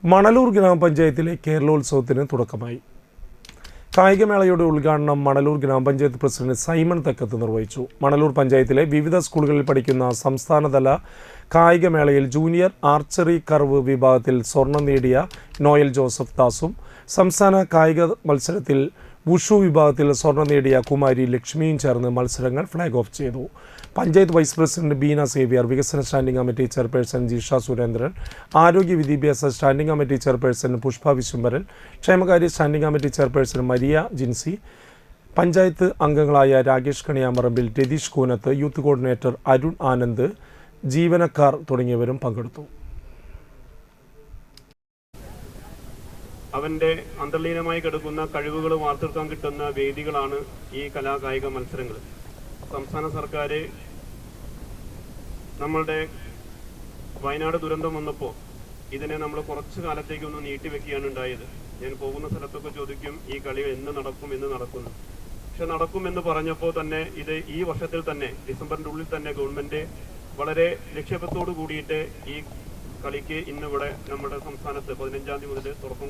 മണലൂർ ഗ്രാമപഞ്ചായത്തിലെ കേരളോത്സവത്തിന് തുടക്കമായി. കായികമേളയുടെ ഉദ്ഘാടനം മണലൂർ ഗ്രാമപഞ്ചായത്ത് പ്രസിഡന്റ് സൈമൺ തെക്കത്ത് നിർവഹിച്ചു. മണലൂർ പഞ്ചായത്തിലെ വിവിധ സ്കൂളുകളിൽ പഠിക്കുന്ന സംസ്ഥാനതല കായികമേളയിൽ ജൂനിയർ ആർച്ചറി കർവ് വിഭാഗത്തിൽ സ്വർണം നേടിയ നോയൽ ജോസഫ് ദാസും സംസ്ഥാന കായിക മത്സരത്തിൽ വുഷു വിഭാഗത്തിൽ സ്വർണം നേടിയ കുമാരി ലക്ഷ്മിയും ചേർന്ന് മത്സരങ്ങൾ ഫ്ലാഗ് ഓഫ് ചെയ്തു. Panchayat vice president Beena Xavier, വികസന standing committee chairperson Jisha Surendran, ആരോഗ്യ വിദ്യാഭ്യാസ standing committee chairperson Pushpa Viswambharan, ക്ഷേമകാര്യ standing committee chairperson Maria Jincy, panchayat അംഗങ്ങളായ രാകേഷ് കണിയാമറമ്പിൽ, രതീഷ് കൂനത്ത്, യൂത്ത് കോർഡിനേറ്റർ അരുൺ ആനന്ദ്, ജീവനക്കാർ തുടങ്ങിയവരും പങ്കെടുത്തു. അവൻ്റെ അന്തർലീനമായി കിടക്കുന്ന കഴിവുകൾ വാർത്തെടുക്കാൻ കിട്ടുന്ന വേദികളാണ് ഈ കലാകായിക മത്സരങ്ങൾ. സംസ്ഥാന സർക്കാർ നമ്മളുടെ വയനാട് ദുരന്തം വന്നപ്പോൾ ഇതിനെ നമ്മൾ കുറച്ചു കാലത്തേക്കൊന്ന് നീട്ടിവെക്കുകയാണ് ഉണ്ടായത്. ഞാൻ പോകുന്ന സ്ഥലത്തൊക്കെ ചോദിക്കും, ഈ കളി എന്ന് നടക്കുന്നു. പക്ഷെ നടക്കുമെന്ന് പറഞ്ഞപ്പോൾ തന്നെ ഇത് ഈ വർഷത്തിൽ തന്നെ ഡിസംബറിൻ്റെ ഉള്ളിൽ തന്നെ ഗവൺമെൻറ് വളരെ ലക്ഷ്യത്തോടു കൂടിയിട്ട് ഈ കളിക്ക് ഇന്നിവിടെ നമ്മുടെ സംസ്ഥാനത്ത് 15-ാം തീയതി മുതൽ തുടക്കം